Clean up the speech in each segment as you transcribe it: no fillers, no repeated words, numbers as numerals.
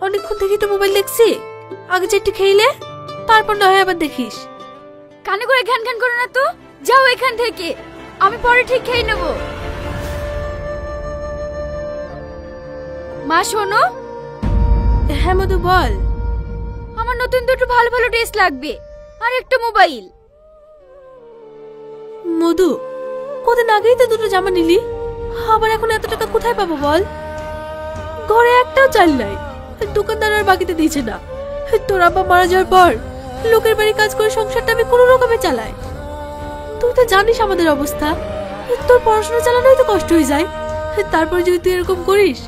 অনেকক্ষণ থেকেই তো মোবাইল দেখছি, আগে চারটি খেইলে তারপর না হয় আবার দেখিস। কানে করে ঘ্যান ঘ্যান করো না তো, যাও এখান থেকে, আমি পরে ঠিক খেয়ে নেব। মা শোনো। হ্যাঁ মধু বল। আমার নতুন দুটো ভালো ভালো ড্রেস লাগবে আর একটা মোবাইল। মধু, কদিন আগেই তো দুটো জামা নিলি, আবার এখন এত টাকা কোথায় পাবো বল? ঘরে একটাও চাল নাই, দোকানদার আর বাকিতে দিয়েছে না। তোর আব্বা মারা যাওয়ার পর লোকের বাড়ি কাজ করে সংসারটা আমি কোনো রকমে চালাই। তুই তো জানিস আমাদের অবস্থা, তোর পড়াশোনা চালানোই তো কষ্ট হয়ে যায়। তারপর যদি তুই এরকম করিস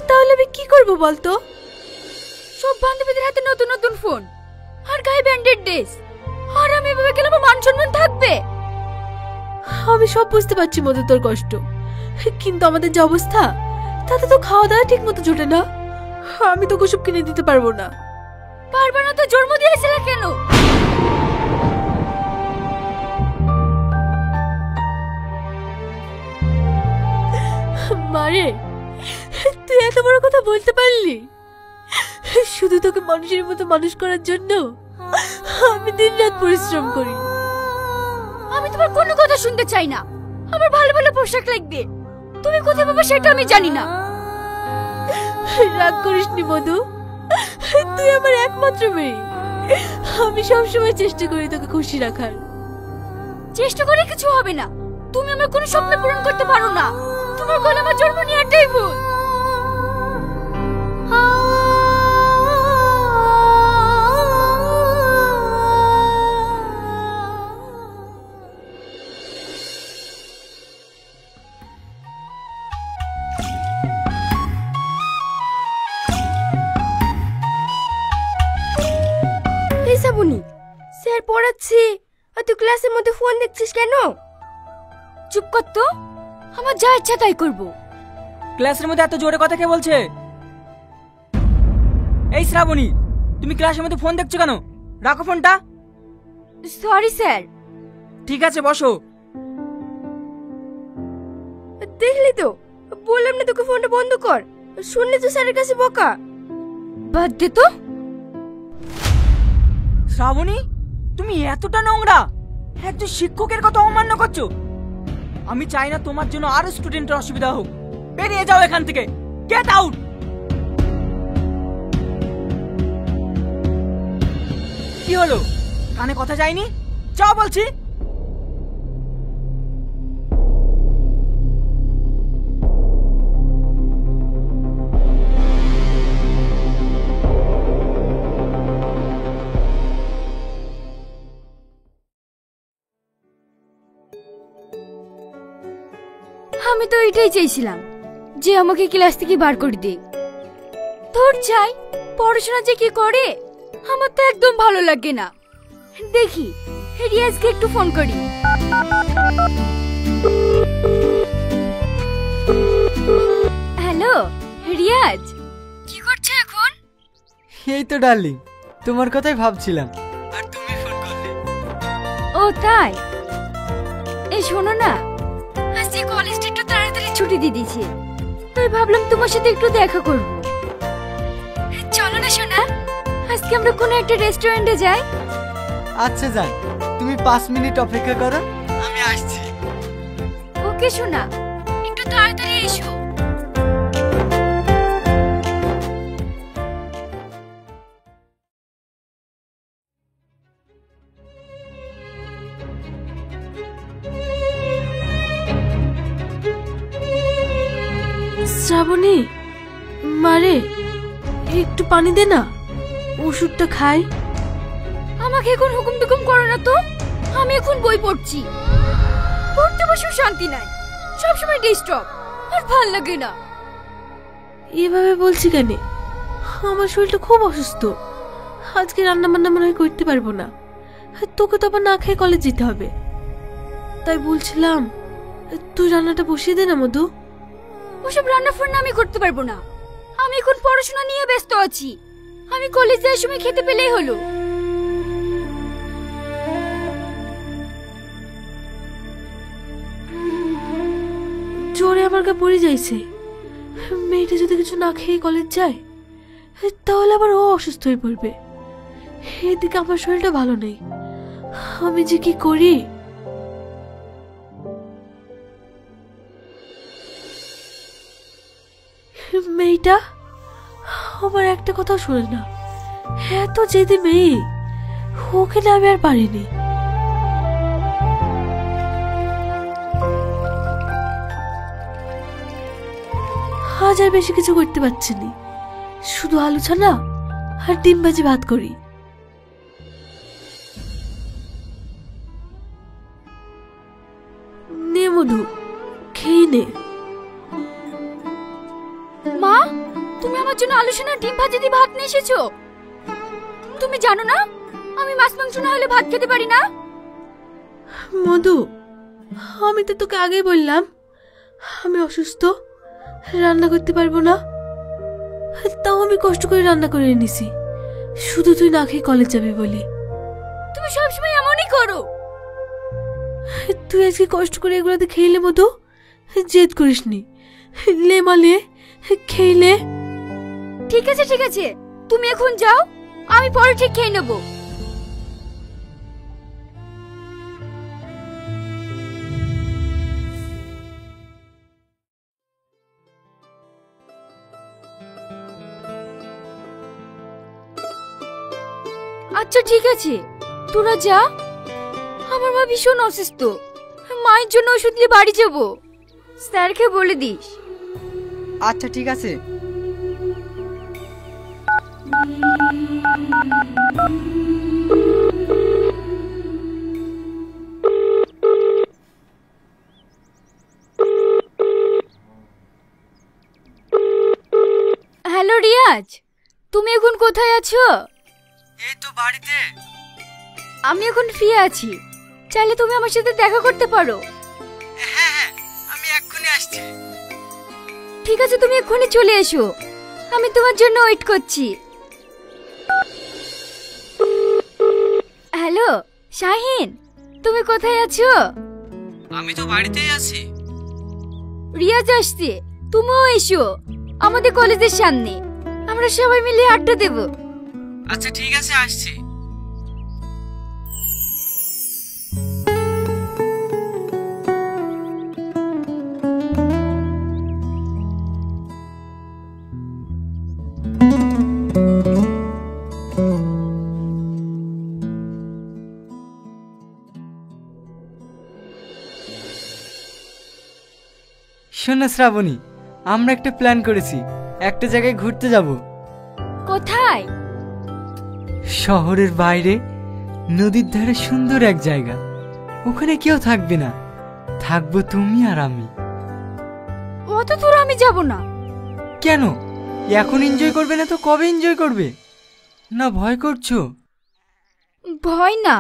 তাহলে আমি কি করবো বলতো? সব বান্ধবীদের হাতে নতুন নতুন ফোন আর গায়ে ব্র্যান্ডেড ড্রেস, আর আমি এভাবে গেলে আমার মান সম্মান থাকবে? আমি সব বুঝতে পারছি মধু তোর কষ্ট, কিন্তু আমাদের যে অবস্থা তাতে তো খাওয়া দাওয়া ঠিক মতো জোটে না। আমি তো ওসব কিনে দিতে পারবো না। পারবে না তো জন্ম দিয়েছিলে কেন? মারে, তুই এত বড় কথা বলতে পারলি? শুধু তোকে মানুষের মতো মানুষ করার জন্য আমি দিন রাত পরিশ্রম করি। আমি তোমার কোনো কথা শুনতে চাই না। আমার ভালো ভালো পোশাক লাগবে, তুমি কোথায় পাবে সেটা আমি জানি না। রাগ করিসনি মধু, তুই আমার একমাত্র মেয়ে। আমি সবসময় চেষ্টা করি তোকে খুশি রাখার। চেষ্টা করে কিছু হবে না, তুমি আমার কোনো স্বপ্ন পূরণ করতে পারো না। তোমার কোলে আমার জন্ম নেওয়াটাই ভুল। শ্রাবণী, স্যার পড়াচ্ছি আর তুই ক্লাসের মধ্যে ফোন দেখছিস কেন? চুপ কর তো, আমার যা ইচ্ছা তাই করব। ক্লাসের মধ্যে এত জোরে কথা কে বলছে? এই শ্রাবণী, তুমি ক্লাসের মধ্যে ফোন দেখছো কেন? রাখো ফোনটা। Sorry sir. ঠিক আছে বসো। দেখলি তো, বললাম না তোকে ফোনটা বন্ধ কর, শুনলে তো স্যারের কাছে বকা। বাদ দে তো। শ্রাবণী, তুমি এতটা নোংরা, একজন শিক্ষকের কথা অমান্য করছো। আমি চাই না তোমার জন্য আরো স্টুডেন্টের অসুবিধা হোক। বেরিয়ে যাও এখান থেকে, গেট আউট। কি হলো, কানে কথা যায়নি? যাও বলছি। আমি তো এটাই চাইছিলাম যে আমাকে ক্লাস থেকে বার করে দে। তোর চাই পড়াশোনা যে কি করে আমার তো একদম ভালো লাগে না। দেখি রিয়াজকে একটু ফোন করি। হ্যালো রিয়াজ, কি করছো এখন? এই তো ডার্লিং, তোমার কথাই ভাবছিলাম আর তুমি ফোন করলে। ও তাই? এই শোনো না, আজকে কলেজটা একটু তাড়াতাড়ি ছুটি দিয়ে দিয়েছে, তাই ভাবলাম তোমার সাথে একটু দেখা করব। চলো না সোনা, আজকে আমরা কোনো একটা রেস্টুরেন্টে যাই। আচ্ছা যান, তুমি 5 মিনিট অপেক্ষা করো, আমি আসছি। ওকে সোনা, একটু তাড়াতাড়ি এসো। শ্রাবণী, মারে একটু পানি দে না, ওষুধটা খাই। আমাকে এখন হুকুম টুকুম করো না তো, আমি এখন বই পড়ছি। পড়তে বসেও শান্তি নাই, সবসময় ডিস্টার্ব, আর ভাল লাগে না। এভাবে বলছি কেন? আমার শরীরটা খুব অসুস্থ, আজকে রান্না বান্না মনে হয় করতে পারবো না। তোকে তো আবার না খেয়ে কলেজ যেতে হবে, তাই বলছিলাম তুই রান্নাটা বসিয়ে দে না মধু। ওসব রান্না ফান্না আমি করতে পারবো না, আমি এখন পড়াশোনা নিয়ে ব্যস্ত আছি। আমি কলেজ যাওয়ার সময় খেতে পেলেই হলো। জোরে আমার গা পড়ে যাইছে, মেয়েটা যদি কিছু না খেয়ে কলেজ যায় তাহলে আবার ও অসুস্থ হয়ে পড়বে। এদিকে আমার শরীরটা ভালো নেই, আমি যে কি করি। মেয়েটা আমার একটা কথাও শোনে না, এত জেদি মেয়ে, ওকে না আমি আর পারিনি। আজ আর বেশি কিছু করতে পারছি না, শুধু আলু ছানা আর ডিম ভাজি ভাত করি। নে মধু, খেয়ে নে। মা, তুমি আমার জন্য আলু সোনা ডিম ভাজি দিয়ে ভাত নিয়ে এসেছো। তুমি জানো না আমি মাছ মাংস না হলে ভাত খেতে পারি না। মধু, আমি তো তোকে আগেই বললাম আমি অসুস্থ, রান্না করতে পারবো না। তাও আমি কষ্ট করে রান্না করে এনেছি, শুধু তুই না খেয়ে কলেজ যাবি বলি। তুমি সবসময় এমনই করো। তুই আজকে কষ্ট করে এগুলোতে খেলে মধু, জেদ করিস নি। লে মালে খেলে। ঠিক আছে ঠিক আছে, তুমি এখন যাও, আমি পরে ঠিক খেয়ে নেবো। আচ্ছা ঠিক আছে, তোরা যা। আমার মা ভীষণ অসুস্থ, মায়ের জন্য ওষুধ নিয়ে বাড়ি যাবো। স্যারকে বলে দিস। আচ্ছা ঠিক আছে। হ্যালো রিয়াজ, তুমি এখন কোথায় আছো? এই তো বাড়িতে। আমি এখন ফ্রি আছি, চাইলে তুমি আমার সাথে দেখা করতে পারো। হ্যাঁ, আমি এক্ষুনি আসছি। ঠিক আছে, তুমি এক্ষুনি চলে এসো, আমি তোমার জন্য ওয়েট করছি। হ্যালো শাহিন, তুমি কোথায় আছো? আমি তো বাড়িতেই আছি। রিয়াজ আসছে, তুমিও এসো আমাদের কলেজের সামনে, আমরা সবাই মিলে আড্ডা দেব। আচ্ছা ঠিক আছে, আসছি। শোনো শ্রাবণী, আমরা একটা প্ল্যান করেছি, একটা জায়গায় ঘুরতে যাব। কোথায়? শহরের বাইরে, নদীর ধারে সুন্দর এক জায়গা। ওখানে কেউ থাকবে না, থাকবো তুমি আর আমি। অত দূর আমি যাব না। কেন? এখন এনজয় করবে না তো কবে এনজয় করবে? না ভয় করছো? ভয় না,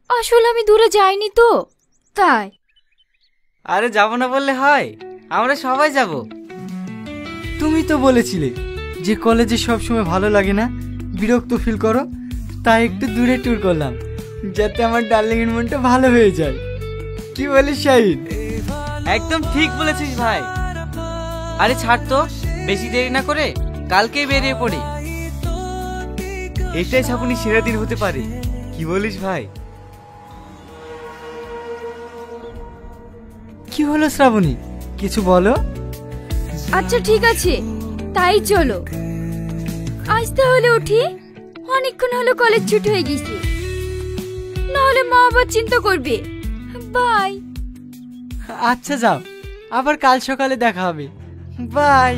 আসলে আমি দূরে যাইনি তো তাই। আরে যাব না বললে হয়, আমরা সবাই যাব। তুমি তো বলেছিলে যে কলেজে সব সময় ভালো লাগে না, বিরক্ত ফিল করো, তাই একটু দূরে ট্যুর করলাম, যাতে আমার ডার্লিং এর মনটা ভালো হয়ে যায়। কি বলিস শাহিদ? একদম ঠিক বলেছিস ভাই। আরে ছাড় তো, বেশি দেরি না করে কালকেই বেরিয়ে পড়ি। এটাই ছাপুনি সেরা দিন হতে পারে, কি বলিস ভাই? কি হলো শ্রাবণী, কিছু বলো। আচ্ছা ঠিক আছে, তাই চলো। আজ তাহলে উঠি, অনেকক্ষণ হলো কলেজ ছুটি হয়ে গেছে, নাহলে মা আবার চিন্তা করবে। বাই। আচ্ছা যাও, আবার কাল সকালে দেখা হবে। বাই।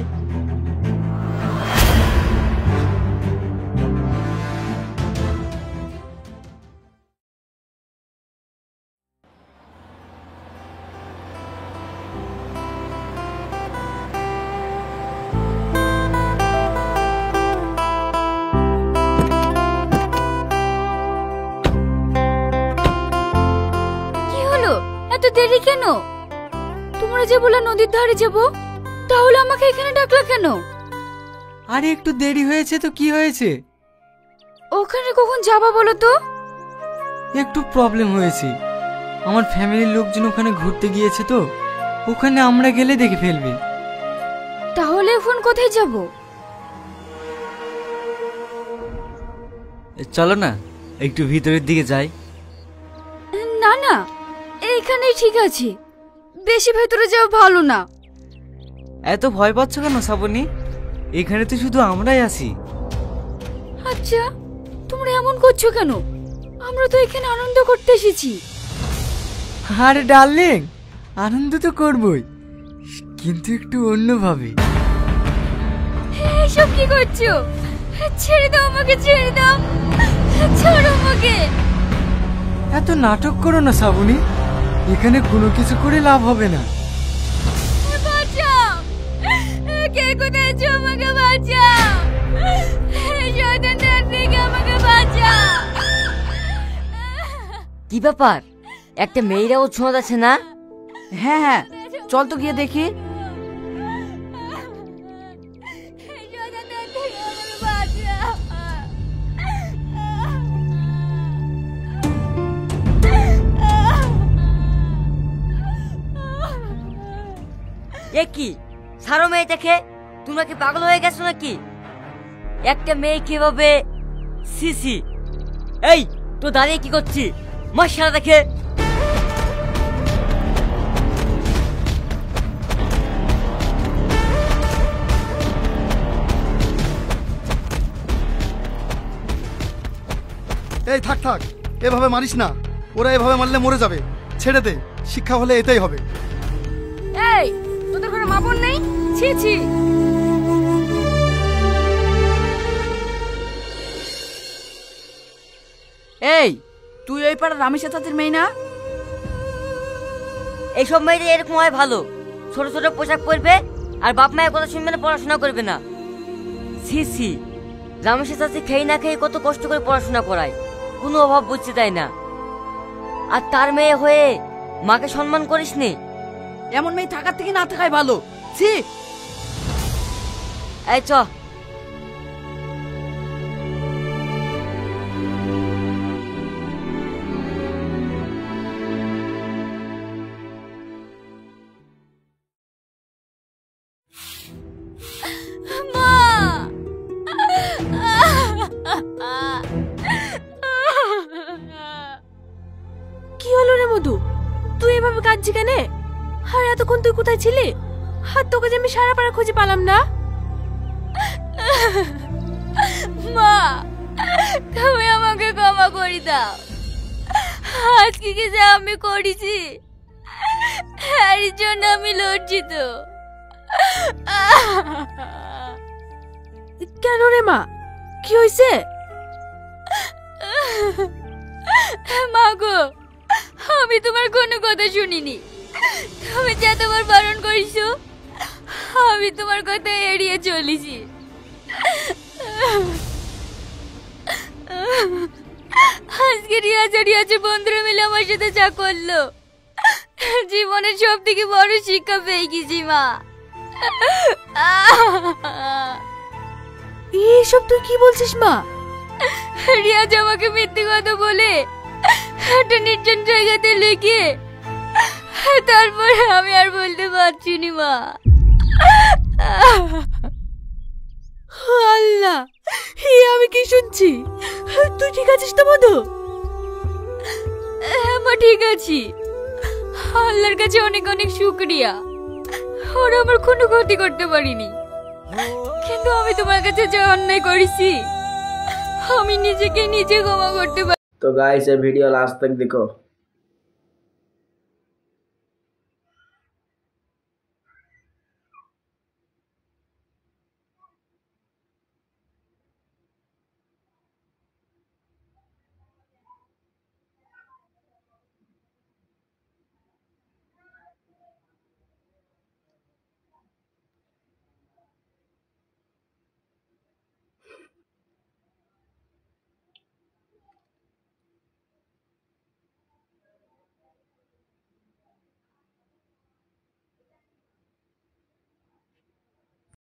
এত দেরি কেন? তোমরা যে বলে নদীর ধারে যাব, তাহলে আমাকে এখানে ডাকলা কেন? আরে একটু দেরি হয়েছে তো কি হয়েছে? ওখানে কখন যাবা বলো তো? একটু প্রবলেম হয়েছে, আমার ফ্যামিলির লোকজন ওখানে ঘুরতে গিয়েছে তো, ওখানে আমরা গেলে দেখে ফেলবে। তাহলে এখন কোথায় যাব? চলো না একটু ভিতরের দিকে যাই। না না, এইখানেই ঠিক আছে, বেশি ভেতরে যাওয়া ভালো না। এত ভয় পাচ্ছ কেন শ্রাবণী? এখানে তো শুধু আমরাই আছি। আচ্ছা, তোমরা এমন করছো কেন? আমরা তো এখানে আনন্দ করতে এসেছি। আরে ডার্লিং, আনন্দ তো করবই, কিন্তু একটু অন্যভাবে। এসব কি করছো? ছেড়ে দাও আমাকে, ছেড়ে দাও, ছাড়ো আমাকে। এত নাটক করো না শ্রাবণী, এখানে কোনো কিছু করে লাভ হবে না। বাঁচাও, কে কোথায় আছো? আমাকে বাঁচাও, শয়তানদের থেকে আমাকে বাঁচাও। কি ব্যাপার, একটা মেয়েরাও ছোঁয়া আছে না? হ্যাঁ হ্যাঁ, চল তো গিয়ে দেখি। শয়তানদের থেকে আমাকে বাঁচাও। এ কি সারো মেয়েটাকে, তোমরা কি পাগল হয়ে গেছো নাকি? একটা মেয়ে কিভাবে? সিসি, এই তো দাঁড়িয়ে কি করছি? মাশাআল্লাহ দেখে। এই থাক থাক, এভাবে মারিস না, ওরা এভাবে মারলে মরে যাবে। ছেড়ে দে, শিক্ষা হলে এটাই হবে। এই, তোদের ঘরে মা বোন নেই? ছি ছি। এই, তুই ওই পাড়ার রামেশের চাচির মেয়ে না? এইসব মেয়েদের এরকম হয় ভালো, ছোট ছোট পোশাক পরবে আর বাপ মায়ের কথা শুনবে না, পড়াশোনা করবে না। সিসি, রামেশের চাচি খেয়ে না খেয়ে কত কষ্ট করে পড়াশোনা করায়, কোনো অভাব বুঝছে তাই না? আর তার মেয়ে হয়ে মাকে সম্মান করিস নি? এমন মেয়ে থাকার থেকে না থাকাই ভালো। ছি। এই চ। কি হলো রে মধু, তুই এভাবে কাঁদছি কেন? আর এতক্ষণ তুই কোথায় ছিলি? আর তোকে যে আমি সারা পাড়া খুঁজে পেলাম না। মা, তুমি আমাকে ক্ষমা করে দাও। আজকে কি যা আমি করেছি, এর জন্য আমি লজ্জিত। কেন রে মা, কি হয়েছে? মা গো, আমি তোমার কোনো কথা শুনিনি। তুমি যা তোমার বারণ করেছো, আমি তোমার কথা এড়িয়ে চলেছি। আজকে রিয়াজে বন্ধুরা মিলে আমার সাথে যা করলো, জীবনের সব থেকে বড় শিক্ষা পেয়ে গেছি মা। এইসব তুই কি বলছিস মা? রিয়াজ আমাকে মিথ্যে কথা বলে একটা নির্জন জায়গাতে লুকিয়ে, তারপরে আমি আর বলতে পারছি না মা। আল্লাহ, আমি কি শুনছি? তুই ঠিক আছিস তো মধু? হ্যাঁ মা, ঠিক আছি। আল্লাহর কাছে অনেক অনেক শুকরিয়া, ওরা আমার কোনো ক্ষতি করতে পারিনি। কিন্তু আমি তোমার কাছে যে অন্যায় করেছি, আমি নিজেকে নিজে ক্ষমা করতে পারি। तो गाइस ये वीडियो लास्ट तक देखो।